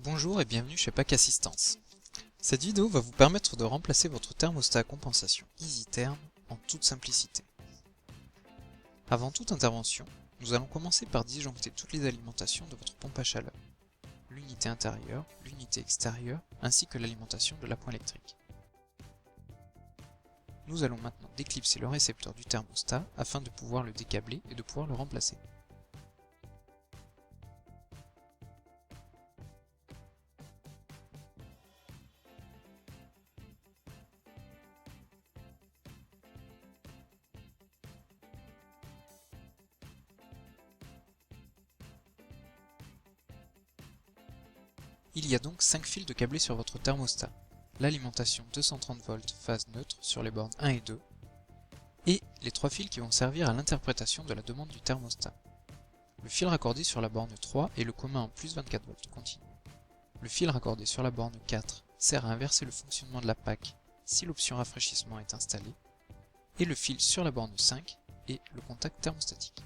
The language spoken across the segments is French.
Bonjour et bienvenue chez PAC Assistance. Cette vidéo va vous permettre de remplacer votre thermostat à compensation EasyTherm en toute simplicité. Avant toute intervention, nous allons commencer par disjoncter toutes les alimentations de votre pompe à chaleur, l'unité intérieure, l'unité extérieure, ainsi que l'alimentation de l'appoint électrique. Nous allons maintenant déclipser le récepteur du thermostat afin de pouvoir le décabler et de pouvoir le remplacer. Il y a donc 5 fils de câblés sur votre thermostat. L'alimentation 230 volts phase neutre sur les bornes 1 et 2, et les 3 fils qui vont servir à l'interprétation de la demande du thermostat. Le fil raccordé sur la borne 3 est le commun en plus 24 volts continu. Le fil raccordé sur la borne 4 sert à inverser le fonctionnement de la PAC si l'option rafraîchissement est installée, et le fil sur la borne 5 est le contact thermostatique.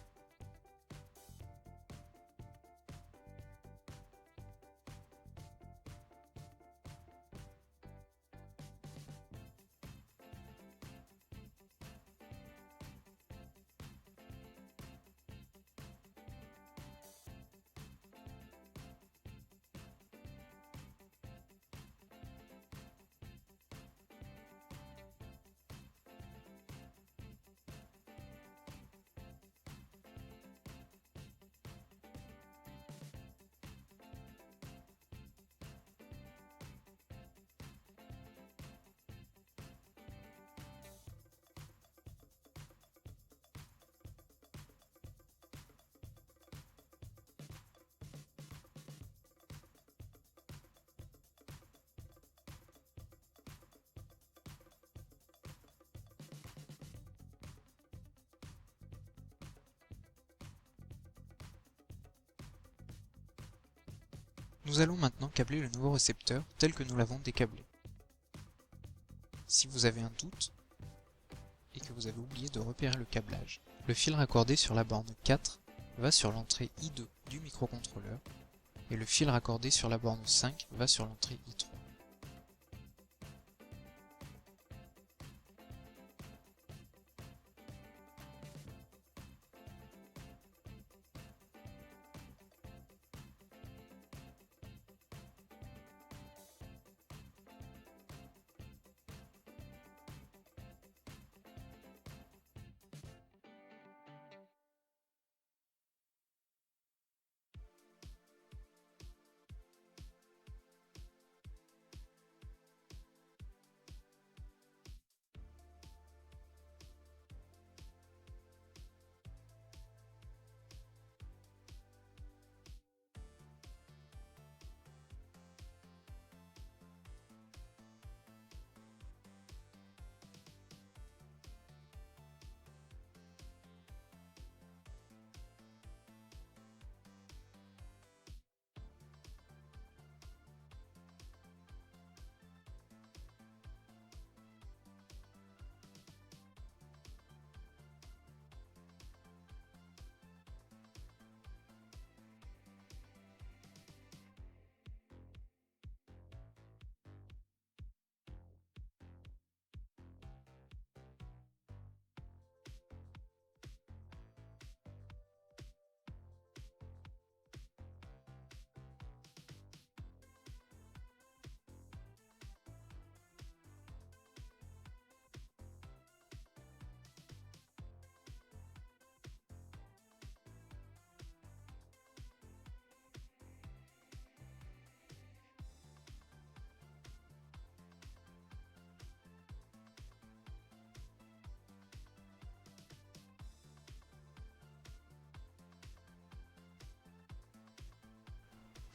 Nous allons maintenant câbler le nouveau récepteur tel que nous l'avons décâblé. Si vous avez un doute et que vous avez oublié de repérer le câblage, le fil raccordé sur la borne 4 va sur l'entrée I2 du microcontrôleur et le fil raccordé sur la borne 5 va sur l'entrée I3.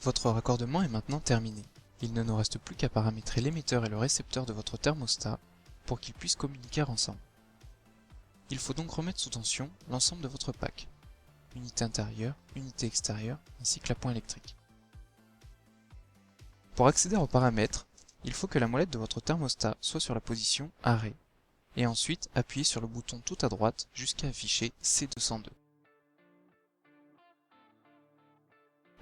Votre raccordement est maintenant terminé. Il ne nous reste plus qu'à paramétrer l'émetteur et le récepteur de votre thermostat pour qu'ils puissent communiquer ensemble. Il faut donc remettre sous tension l'ensemble de votre PAC, unité intérieure, unité extérieure, ainsi que l'appoint électrique. Pour accéder aux paramètres, il faut que la molette de votre thermostat soit sur la position arrêt, et ensuite appuyer sur le bouton tout à droite jusqu'à afficher C202.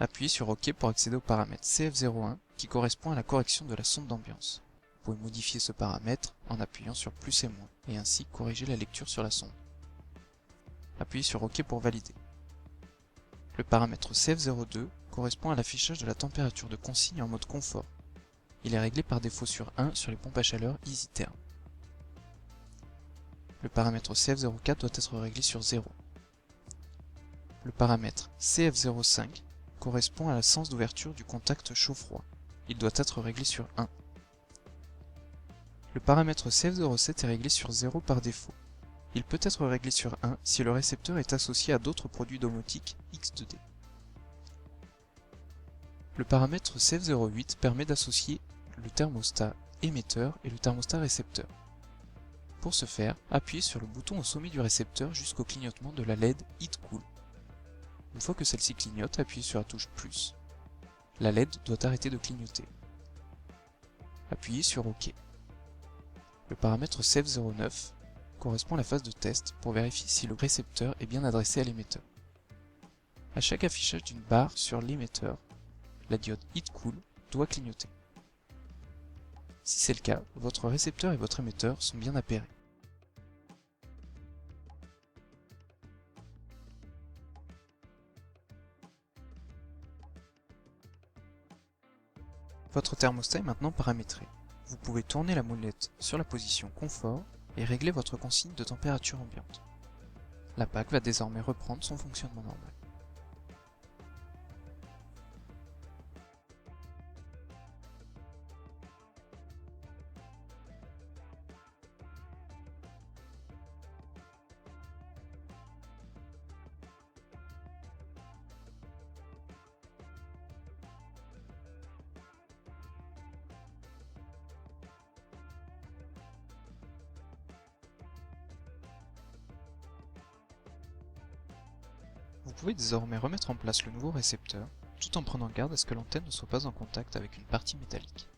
Appuyez sur OK pour accéder au paramètre CF01 qui correspond à la correction de la sonde d'ambiance. Vous pouvez modifier ce paramètre en appuyant sur plus et moins et ainsi corriger la lecture sur la sonde. Appuyez sur OK pour valider. Le paramètre CF02 correspond à l'affichage de la température de consigne en mode confort. Il est réglé par défaut sur 1 sur les pompes à chaleur EasyTherm. Le paramètre CF04 doit être réglé sur 0. Le paramètre CF05 correspond à la sens d'ouverture du contact chaud-froid. Il doit être réglé sur 1. Le paramètre CF07 est réglé sur 0 par défaut. Il peut être réglé sur 1 si le récepteur est associé à d'autres produits domotiques X2D. Le paramètre CF08 permet d'associer le thermostat émetteur et le thermostat récepteur. Pour ce faire, appuyez sur le bouton au sommet du récepteur jusqu'au clignotement de la LED Heat Cool. Une fois que celle-ci clignote, appuyez sur la touche plus. La LED doit arrêter de clignoter. Appuyez sur OK. Le paramètre CF09 correspond à la phase de test pour vérifier si le récepteur est bien adressé à l'émetteur. À chaque affichage d'une barre sur l'émetteur, la diode Heat Cool doit clignoter. Si c'est le cas, votre récepteur et votre émetteur sont bien appairés. Votre thermostat est maintenant paramétré. Vous pouvez tourner la molette sur la position confort et régler votre consigne de température ambiante. La PAC va désormais reprendre son fonctionnement normal. Vous pouvez désormais remettre en place le nouveau récepteur, tout en prenant garde à ce que l'antenne ne soit pas en contact avec une partie métallique.